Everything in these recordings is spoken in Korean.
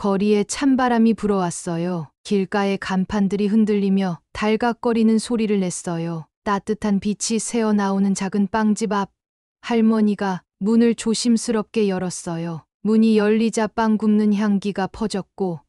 거리에 찬바람이 불어왔어요. 길가의 간판들이 흔들리며 달각거리는 소리를 냈어요. 따뜻한 빛이 새어나오는 작은 빵집 앞, 할머니가 문을 조심스럽게 열었어요. 문이 열리자 빵 굽는 향기가 퍼졌고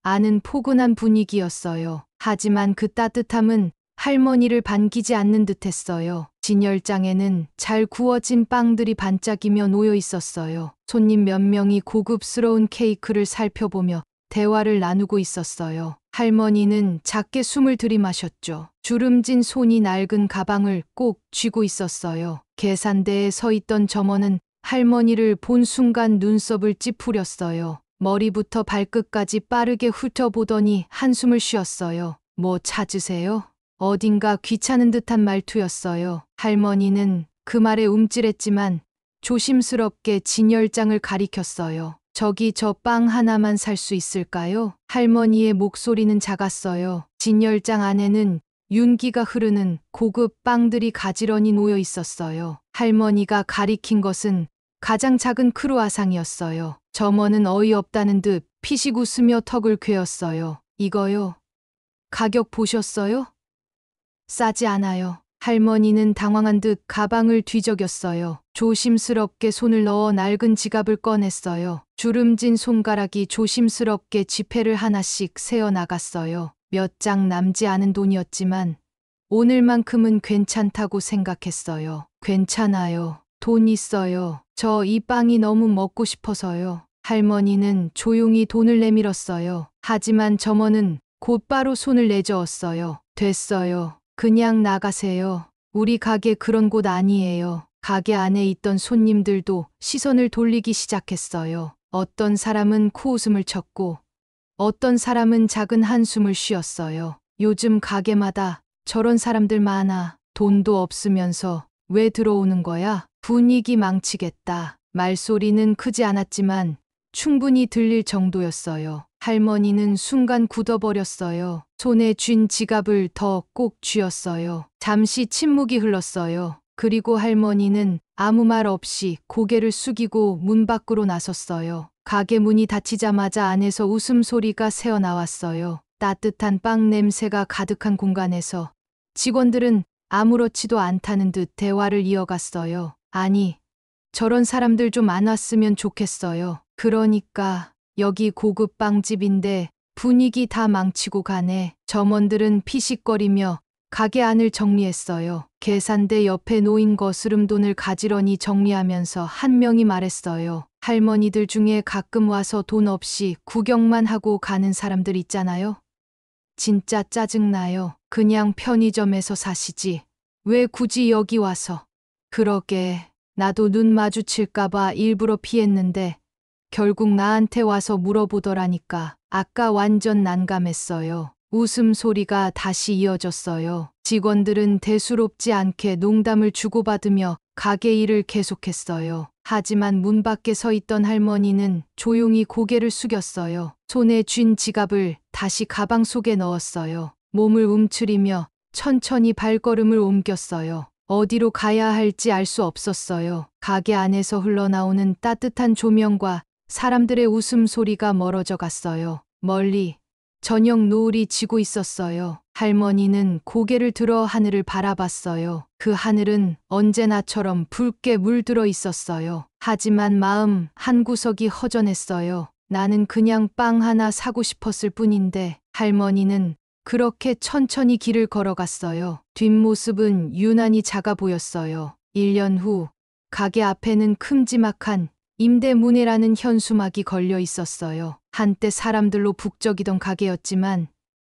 안은 포근한 분위기였어요. 하지만 그 따뜻함은 할머니를 반기지 않는 듯했어요. 진열장에는 잘 구워진 빵들이 반짝이며 놓여 있었어요. 손님 몇 명이 고급스러운 케이크를 살펴보며 대화를 나누고 있었어요. 할머니는 작게 숨을 들이마셨죠. 주름진 손이 낡은 가방을 꼭 쥐고 있었어요. 계산대에 서 있던 점원은 할머니를 본 순간 눈썹을 찌푸렸어요. 머리부터 발끝까지 빠르게 훑어보더니 한숨을 쉬었어요. 뭐 찾으세요? 어딘가 귀찮은 듯한 말투였어요. 할머니는 그 말에 움찔했지만 조심스럽게 진열장을 가리켰어요. 저기 저 빵 하나만 살 수 있을까요? 할머니의 목소리는 작았어요. 진열장 안에는 윤기가 흐르는 고급 빵들이 가지런히 놓여 있었어요. 할머니가 가리킨 것은 가장 작은 크루아상이었어요. 점원은 어이없다는 듯 피식 웃으며 턱을 괴었어요. 이거요? 가격 보셨어요? 싸지 않아요. 할머니는 당황한 듯 가방을 뒤적였어요. 조심스럽게 손을 넣어 낡은 지갑을 꺼냈어요. 주름진 손가락이 조심스럽게 지폐를 하나씩 세어 나갔어요. 몇 장 남지 않은 돈이었지만 오늘만큼은 괜찮다고 생각했어요. 괜찮아요. 돈 있어요. 저 이 빵이 너무 먹고 싶어서요. 할머니는 조용히 돈을 내밀었어요. 하지만 점원은 곧바로 손을 내저었어요. 됐어요. 그냥 나가세요. 우리 가게 그런 곳 아니에요. 가게 안에 있던 손님들도 시선을 돌리기 시작했어요. 어떤 사람은 코웃음을 쳤고 어떤 사람은 작은 한숨을 쉬었어요. 요즘 가게마다 저런 사람들 많아. 돈도 없으면서 왜 들어오는 거야? 분위기 망치겠다. 말소리는 크지 않았지만 충분히 들릴 정도였어요. 할머니는 순간 굳어버렸어요. 손에 쥔 지갑을 더 꼭 쥐었어요. 잠시 침묵이 흘렀어요. 그리고 할머니는 아무 말 없이 고개를 숙이고 문 밖으로 나섰어요. 가게 문이 닫히자마자 안에서 웃음소리가 새어나왔어요. 따뜻한 빵 냄새가 가득한 공간에서 직원들은 아무렇지도 않다는 듯 대화를 이어갔어요. 아니, 저런 사람들 좀 안 왔으면 좋겠어요. 그러니까 여기 고급 빵집인데 분위기 다 망치고 가네. 점원들은 피식거리며 가게 안을 정리했어요. 계산대 옆에 놓인 거스름돈을 가지런히 정리하면서 한 명이 말했어요. 할머니들 중에 가끔 와서 돈 없이 구경만 하고 가는 사람들 있잖아요. 진짜 짜증나요. 그냥 편의점에서 사시지. 왜 굳이 여기 와서. 그러게, 나도 눈 마주칠까봐 일부러 피했는데 결국 나한테 와서 물어보더라니까. 아까 완전 난감했어요. 웃음소리가 다시 이어졌어요. 직원들은 대수롭지 않게 농담을 주고받으며 가게 일을 계속했어요. 하지만 문 밖에 서 있던 할머니는 조용히 고개를 숙였어요. 손에 쥔 지갑을 다시 가방 속에 넣었어요. 몸을 움츠리며 천천히 발걸음을 옮겼어요. 어디로 가야 할지 알 수 없었어요. 가게 안에서 흘러나오는 따뜻한 조명과 사람들의 웃음소리가 멀어져 갔어요. 멀리 저녁 노을이 지고 있었어요. 할머니는 고개를 들어 하늘을 바라봤어요. 그 하늘은 언제나처럼 붉게 물들어 있었어요. 하지만 마음 한구석이 허전했어요. 나는 그냥 빵 하나 사고 싶었을 뿐인데. 할머니는 그렇게 천천히 길을 걸어갔어요. 뒷모습은 유난히 작아 보였어요. 1년 후 가게 앞에는 큼지막한 임대문이라는 현수막이 걸려 있었어요. 한때 사람들로 북적이던 가게였지만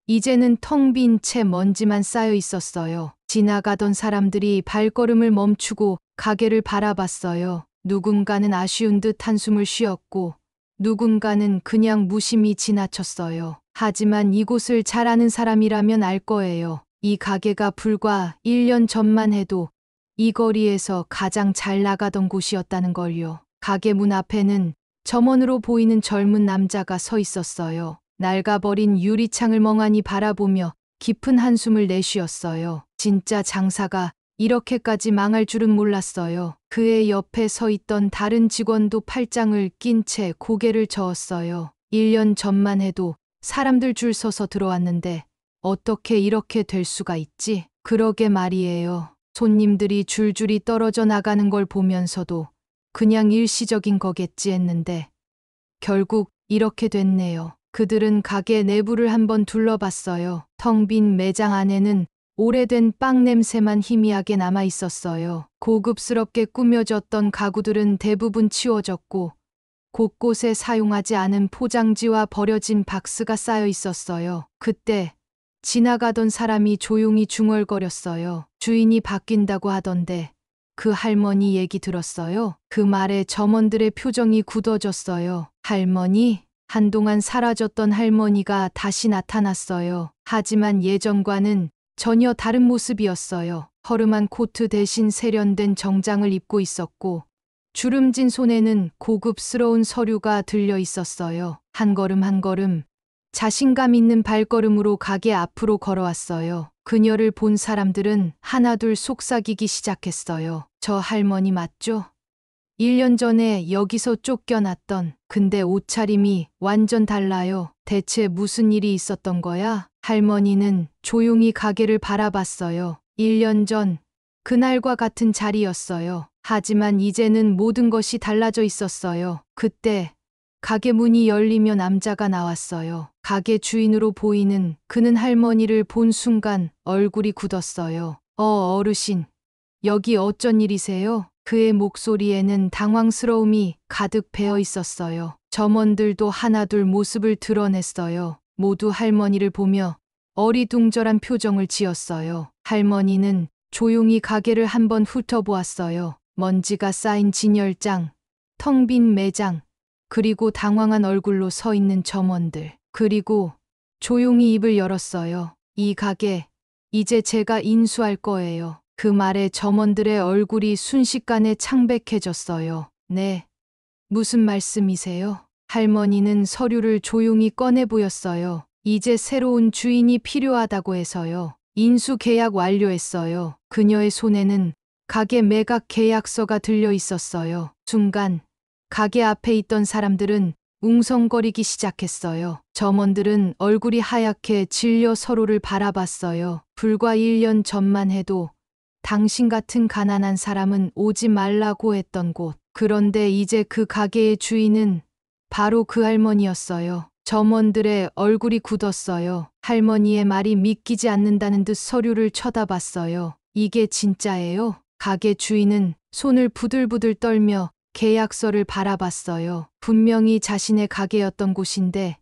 이제는 텅 빈 채 먼지만 쌓여 있었어요. 지나가던 사람들이 발걸음을 멈추고 가게를 바라봤어요. 누군가는 아쉬운 듯 한숨을 쉬었고 누군가는 그냥 무심히 지나쳤어요. 하지만 이곳을 잘 아는 사람이라면 알 거예요. 이 가게가 불과 1년 전만 해도 이 거리에서 가장 잘 나가던 곳이었다는 걸요. 가게 문 앞에는 점원으로 보이는 젊은 남자가 서 있었어요. 낡아버린 유리창을 멍하니 바라보며 깊은 한숨을 내쉬었어요. 진짜 장사가 이렇게까지 망할 줄은 몰랐어요. 그의 옆에 서 있던 다른 직원도 팔짱을 낀 채 고개를 저었어요. 1년 전만 해도 사람들 줄 서서 들어왔는데 어떻게 이렇게 될 수가 있지? 그러게 말이에요. 손님들이 줄줄이 떨어져 나가는 걸 보면서도 그냥 일시적인 거겠지 했는데 결국 이렇게 됐네요. 그들은 가게 내부를 한번 둘러봤어요. 텅 빈 매장 안에는 오래된 빵 냄새만 희미하게 남아 있었어요. 고급스럽게 꾸며졌던 가구들은 대부분 치워졌고 곳곳에 사용하지 않은 포장지와 버려진 박스가 쌓여 있었어요. 그때 지나가던 사람이 조용히 중얼거렸어요. 주인이 바뀐다고 하던데 그 할머니 얘기 들었어요? 그 말에 점원들의 표정이 굳어졌어요. 할머니? 한동안 사라졌던 할머니가 다시 나타났어요. 하지만 예전과는 전혀 다른 모습이었어요. 허름한 코트 대신 세련된 정장을 입고 있었고 주름진 손에는 고급스러운 서류가 들려 있었어요. 한 걸음 한 걸음 자신감 있는 발걸음으로 가게 앞으로 걸어왔어요. 그녀를 본 사람들은 하나둘 속삭이기 시작했어요. 저 할머니 맞죠? 1년 전에 여기서 쫓겨났던. 근데 옷차림이 완전 달라요. 대체 무슨 일이 있었던 거야? 할머니는 조용히 가게를 바라봤어요. 1년 전 그날과 같은 자리였어요. 하지만 이제는 모든 것이 달라져 있었어요. 그때 가게 문이 열리며 남자가 나왔어요. 가게 주인으로 보이는 그는 할머니를 본 순간 얼굴이 굳었어요. 어르신, 여기 어쩐 일이세요? 그의 목소리에는 당황스러움이 가득 배어 있었어요. 점원들도 하나둘 모습을 드러냈어요. 모두 할머니를 보며 어리둥절한 표정을 지었어요. 할머니는 조용히 가게를 한번 훑어보았어요. 먼지가 쌓인 진열장, 텅 빈 매장, 그리고 당황한 얼굴로 서 있는 점원들. 그리고 조용히 입을 열었어요. 이 가게, 이제 제가 인수할 거예요. 그 말에 점원들의 얼굴이 순식간에 창백해졌어요. 네. 무슨 말씀이세요? 할머니는 서류를 조용히 꺼내 보였어요. 이제 새로운 주인이 필요하다고 해서요. 인수 계약 완료했어요. 그녀의 손에는 가게 매각 계약서가 들려 있었어요. 순간 가게 앞에 있던 사람들은 웅성거리기 시작했어요. 점원들은 얼굴이 하얗게 질려 서로를 바라봤어요. 불과 1년 전만 해도 당신 같은 가난한 사람은 오지 말라고 했던 곳. 그런데 이제 그 가게의 주인은 바로 그 할머니였어요. 점원들의 얼굴이 굳었어요. 할머니의 말이 믿기지 않는다는 듯 서류를 쳐다봤어요. 이게 진짜예요? 가게 주인은 손을 부들부들 떨며 계약서를 바라봤어요. 분명히 자신의 가게였던 곳인데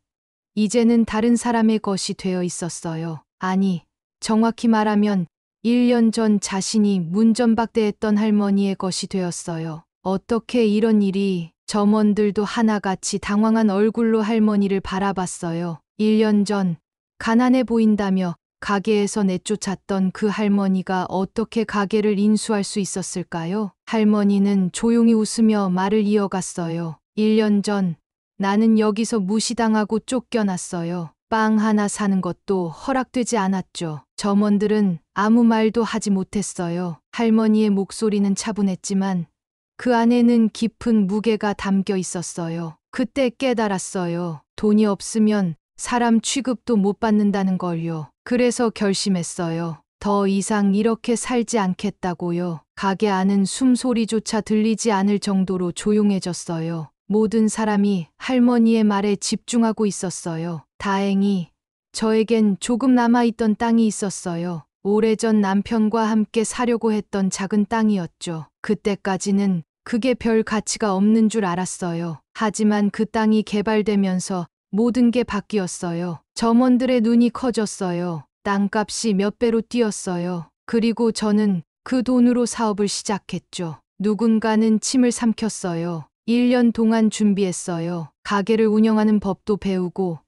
이제는 다른 사람의 것이 되어 있었어요. 아니, 정확히 말하면 1년 전 자신이 문전박대했던 할머니의 것이 되었어요. 어떻게 이런 일이? 점원들도 하나같이 당황한 얼굴로 할머니를 바라봤어요. 1년 전 가난해 보인다며 가게에서 내쫓았던 그 할머니가 어떻게 가게를 인수할 수 있었을까요? 할머니는 조용히 웃으며 말을 이어갔어요. 1년 전 나는 여기서 무시당하고 쫓겨났어요. 빵 하나 사는 것도 허락되지 않았죠. 점원들은 아무 말도 하지 못했어요. 할머니의 목소리는 차분했지만 그 안에는 깊은 무게가 담겨 있었어요. 그때 깨달았어요. 돈이 없으면 사람 취급도 못 받는다는 걸요. 그래서 결심했어요. 더 이상 이렇게 살지 않겠다고요. 가게 안은 숨소리조차 들리지 않을 정도로 조용해졌어요. 모든 사람이 할머니의 말에 집중하고 있었어요. 다행히 저에겐 조금 남아있던 땅이 있었어요. 오래전 남편과 함께 사려고 했던 작은 땅이었죠. 그때까지는 그게 별 가치가 없는 줄 알았어요. 하지만 그 땅이 개발되면서 모든 게 바뀌었어요. 점원들의 눈이 커졌어요. 땅값이 몇 배로 뛰었어요. 그리고 저는 그 돈으로 사업을 시작했죠. 누군가는 침을 삼켰어요. 1년 동안 준비했어요. 가게를 운영하는 법도 배우고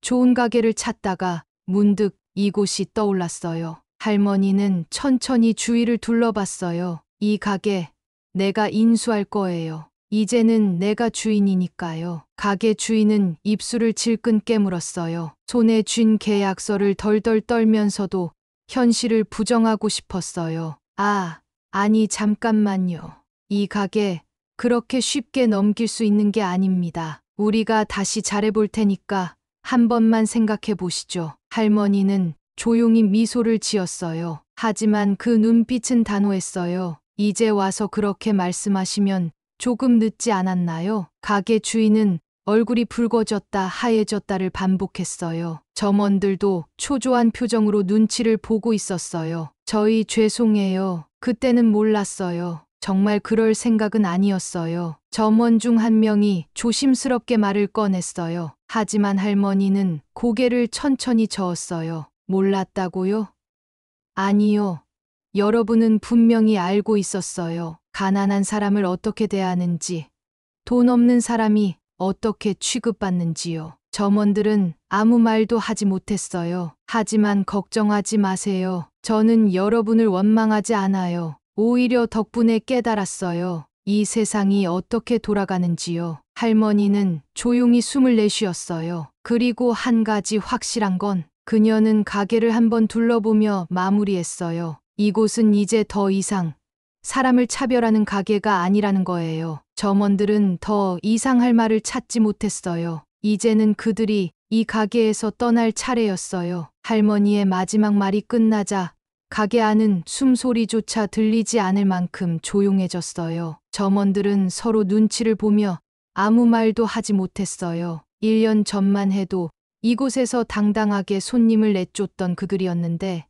좋은 가게를 찾다가 문득 이곳이 떠올랐어요. 할머니는 천천히 주위를 둘러봤어요. 이 가게 내가 인수할 거예요. 이제는 내가 주인이니까요. 가게 주인은 입술을 질끈 깨물었어요. 손에 쥔 계약서를 덜덜 떨면서도 현실을 부정하고 싶었어요. 아니 잠깐만요. 이 가게 그렇게 쉽게 넘길 수 있는 게 아닙니다. 우리가 다시 잘해볼 테니까 한 번만 생각해 보시죠. 할머니는 조용히 미소를 지었어요. 하지만 그 눈빛은 단호했어요. 이제 와서 그렇게 말씀하시면 조금 늦지 않았나요? 가게 주인은 얼굴이 붉어졌다 하얘졌다를 반복했어요. 점원들도 초조한 표정으로 눈치를 보고 있었어요. 저희 죄송해요. 그때는 몰랐어요. 정말 그럴 생각은 아니었어요. 점원 중 한 명이 조심스럽게 말을 꺼냈어요. 하지만 할머니는 고개를 천천히 저었어요. 몰랐다고요? 아니요. 여러분은 분명히 알고 있었어요. 가난한 사람을 어떻게 대하는지, 돈 없는 사람이 어떻게 취급받는지요. 점원들은 아무 말도 하지 못했어요. 하지만 걱정하지 마세요. 저는 여러분을 원망하지 않아요. 오히려 덕분에 깨달았어요. 이 세상이 어떻게 돌아가는지요. 할머니는 조용히 숨을 내쉬었어요. 그리고 한 가지 확실한 건 그녀는 가게를 한번 둘러보며 마무리했어요. 이곳은 이제 더 이상 사람을 차별하는 가게가 아니라는 거예요. 점원들은 더 이상 할 말을 찾지 못했어요. 이제는 그들이 이 가게에서 떠날 차례였어요. 할머니의 마지막 말이 끝나자 가게 안은 숨소리조차 들리지 않을 만큼 조용해졌어요. 점원들은 서로 눈치를 보며 아무 말도 하지 못했어요. 1년 전만 해도 이곳에서 당당하게 손님을 내쫓던 그들이었는데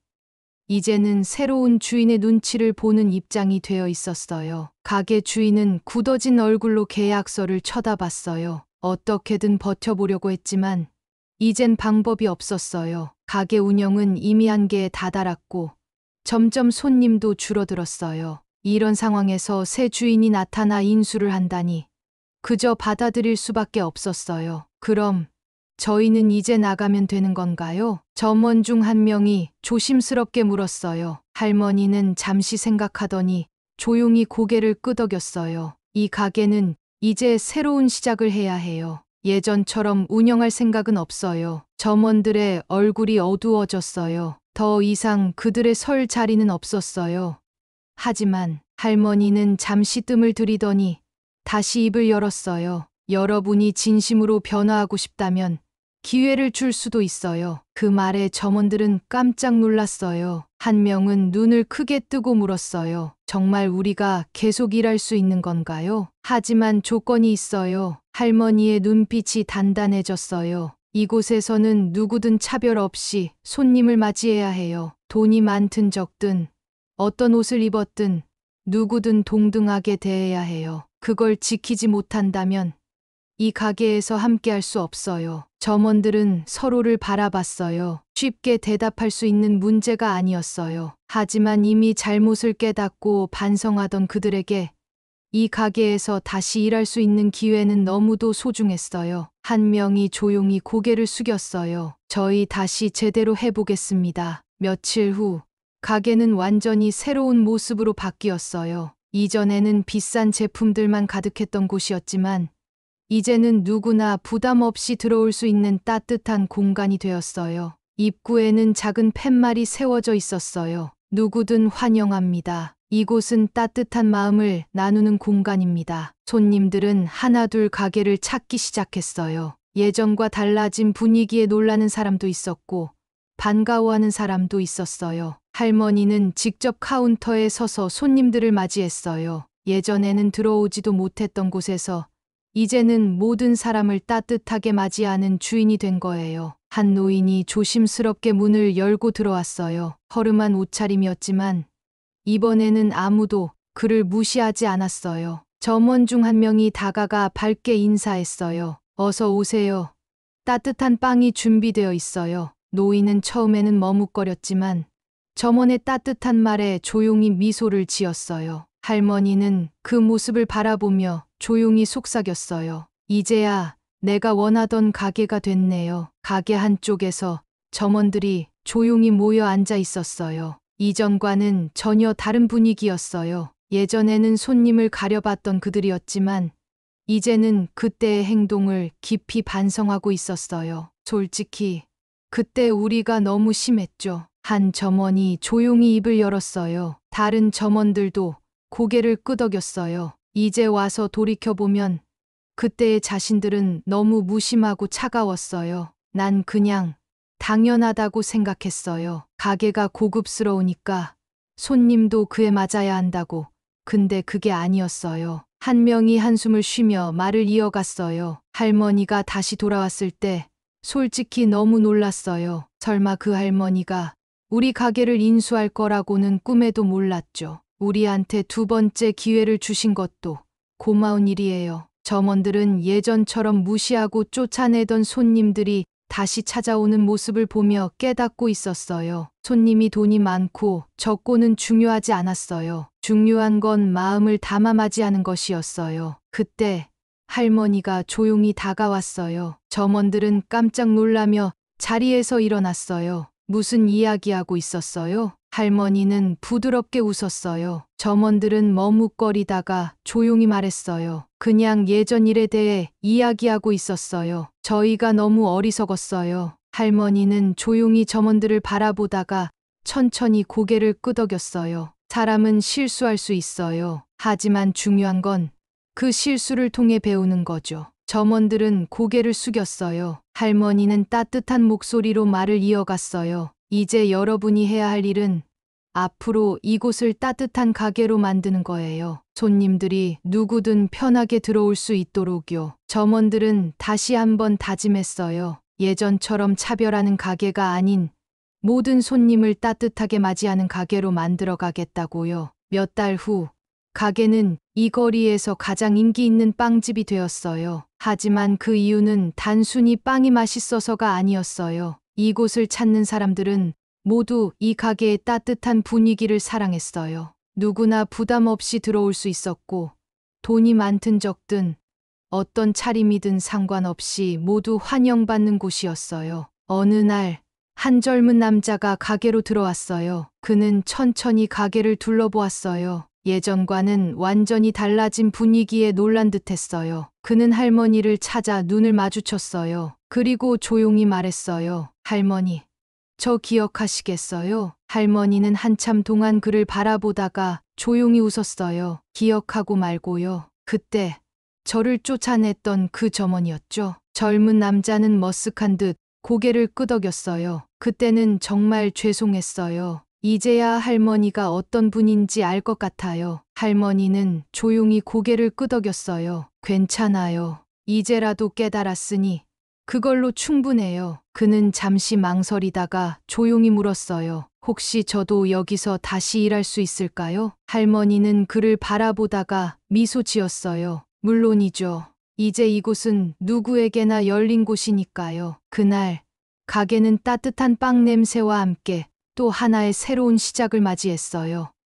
이제는 새로운 주인의 눈치를 보는 입장이 되어 있었어요. 가게 주인은 굳어진 얼굴로 계약서를 쳐다봤어요. 어떻게든 버텨보려고 했지만 이젠 방법이 없었어요. 가게 운영은 이미 한계에 다다랐고 점점 손님도 줄어들었어요. 이런 상황에서 새 주인이 나타나 인수를 한다니 그저 받아들일 수밖에 없었어요. 그럼 저희는 이제 나가면 되는 건가요? 점원 중 한 명이 조심스럽게 물었어요. 할머니는 잠시 생각하더니 조용히 고개를 끄덕였어요. 이 가게는 이제 새로운 시작을 해야 해요. 예전처럼 운영할 생각은 없어요. 점원들의 얼굴이 어두워졌어요. 더 이상 그들의 설 자리는 없었어요. 하지만 할머니는 잠시 뜸을 들이더니 다시 입을 열었어요. 여러분이 진심으로 변화하고 싶다면 기회를 줄 수도 있어요. 그 말에 점원들은 깜짝 놀랐어요. 한 명은 눈을 크게 뜨고 물었어요. 정말 우리가 계속 일할 수 있는 건가요? 하지만 조건이 있어요. 할머니의 눈빛이 단단해졌어요. 이곳에서는 누구든 차별 없이 손님을 맞이해야 해요. 돈이 많든 적든 어떤 옷을 입었든 누구든 동등하게 대해야 해요. 그걸 지키지 못한다면 이 가게에서 함께할 수 없어요. 점원들은 서로를 바라봤어요. 쉽게 대답할 수 있는 문제가 아니었어요. 하지만 이미 잘못을 깨닫고 반성하던 그들에게 이 가게에서 다시 일할 수 있는 기회는 너무도 소중했어요. 한 명이 조용히 고개를 숙였어요. 저희 다시 제대로 해보겠습니다. 며칠 후 가게는 완전히 새로운 모습으로 바뀌었어요. 이전에는 비싼 제품들만 가득했던 곳이었지만 이제는 누구나 부담 없이 들어올 수 있는 따뜻한 공간이 되었어요. 입구에는 작은 팻말이 세워져 있었어요. 누구든 환영합니다. 이곳은 따뜻한 마음을 나누는 공간입니다. 손님들은 하나둘 가게를 찾기 시작했어요. 예전과 달라진 분위기에 놀라는 사람도 있었고 반가워하는 사람도 있었어요. 할머니는 직접 카운터에 서서 손님들을 맞이했어요. 예전에는 들어오지도 못했던 곳에서 이제는 모든 사람을 따뜻하게 맞이하는 주인이 된 거예요. 한 노인이 조심스럽게 문을 열고 들어왔어요. 허름한 옷차림이었지만 이번에는 아무도 그를 무시하지 않았어요. 점원 중 한 명이 다가가 밝게 인사했어요. 어서 오세요. 따뜻한 빵이 준비되어 있어요. 노인은 처음에는 머뭇거렸지만 점원의 따뜻한 말에 조용히 미소를 지었어요. 할머니는 그 모습을 바라보며 조용히 속삭였어요. 이제야 내가 원하던 가게가 됐네요. 가게 한쪽에서 점원들이 조용히 모여 앉아 있었어요. 이전과는 전혀 다른 분위기였어요. 예전에는 손님을 가려봤던 그들이었지만 이제는 그때의 행동을 깊이 반성하고 있었어요. 솔직히 그때 우리가 너무 심했죠. 한 점원이 조용히 입을 열었어요. 다른 점원들도 고개를 끄덕였어요. 이제 와서 돌이켜보면 그때의 자신들은 너무 무심하고 차가웠어요. 난 그냥 당연하다고 생각했어요. 가게가 고급스러우니까 손님도 그에 맞아야 한다고. 근데 그게 아니었어요. 한 명이 한숨을 쉬며 말을 이어갔어요. 할머니가 다시 돌아왔을 때 솔직히 너무 놀랐어요. 설마 그 할머니가 우리 가게를 인수할 거라고는 꿈에도 몰랐죠. 우리한테 두 번째 기회를 주신 것도 고마운 일이에요. 점원들은 예전처럼 무시하고 쫓아내던 손님들이 다시 찾아오는 모습을 보며 깨닫고 있었어요. 손님이 돈이 많고 적고는 중요하지 않았어요. 중요한 건 마음을 담아 맞이하는 것이었어요. 그때 할머니가 조용히 다가왔어요. 점원들은 깜짝 놀라며 자리에서 일어났어요. 무슨 이야기하고 있었어요? 할머니는 부드럽게 웃었어요. 점원들은 머뭇거리다가 조용히 말했어요. 그냥 예전 일에 대해 이야기하고 있었어요. 저희가 너무 어리석었어요. 할머니는 조용히 점원들을 바라보다가 천천히 고개를 끄덕였어요. 사람은 실수할 수 있어요. 하지만 중요한 건 그 실수를 통해 배우는 거죠. 점원들은 고개를 숙였어요. 할머니는 따뜻한 목소리로 말을 이어갔어요. 이제 여러분이 해야 할 일은 앞으로 이곳을 따뜻한 가게로 만드는 거예요. 손님들이 누구든 편하게 들어올 수 있도록요. 점원들은 다시 한번 다짐했어요. 예전처럼 차별하는 가게가 아닌 모든 손님을 따뜻하게 맞이하는 가게로 만들어 가겠다고요. 몇 달 후 가게는 이 거리에서 가장 인기 있는 빵집이 되었어요. 하지만 그 이유는 단순히 빵이 맛있어서가 아니었어요. 이곳을 찾는 사람들은 모두 이 가게의 따뜻한 분위기를 사랑했어요. 누구나 부담 없이 들어올 수 있었고, 돈이 많든 적든 어떤 차림이든 상관없이 모두 환영받는 곳이었어요. 어느 날, 한 젊은 남자가 가게로 들어왔어요. 그는 천천히 가게를 둘러보았어요. 예전과는 완전히 달라진 분위기에 놀란 듯했어요. 그는 할머니를 찾아 눈을 마주쳤어요. 그리고 조용히 말했어요. 할머니, 저 기억하시겠어요? 할머니는 한참 동안 그를 바라보다가 조용히 웃었어요. 기억하고 말고요. 그때 저를 쫓아냈던 그 점원이었죠. 젊은 남자는 머쓱한 듯 고개를 끄덕였어요. 그때는 정말 죄송했어요. 이제야 할머니가 어떤 분인지 알 것 같아요. 할머니는 조용히 고개를 끄덕였어요. 괜찮아요. 이제라도 깨달았으니 그걸로 충분해요. 그는 잠시 망설이다가 조용히 물었어요. 혹시 저도 여기서 다시 일할 수 있을까요? 할머니는 그를 바라보다가 미소 지었어요. 물론이죠. 이제 이곳은 누구에게나 열린 곳이니까요. 그날 가게는 따뜻한 빵 냄새와 함께 또 하나의 새로운 시작을 맞이했어요.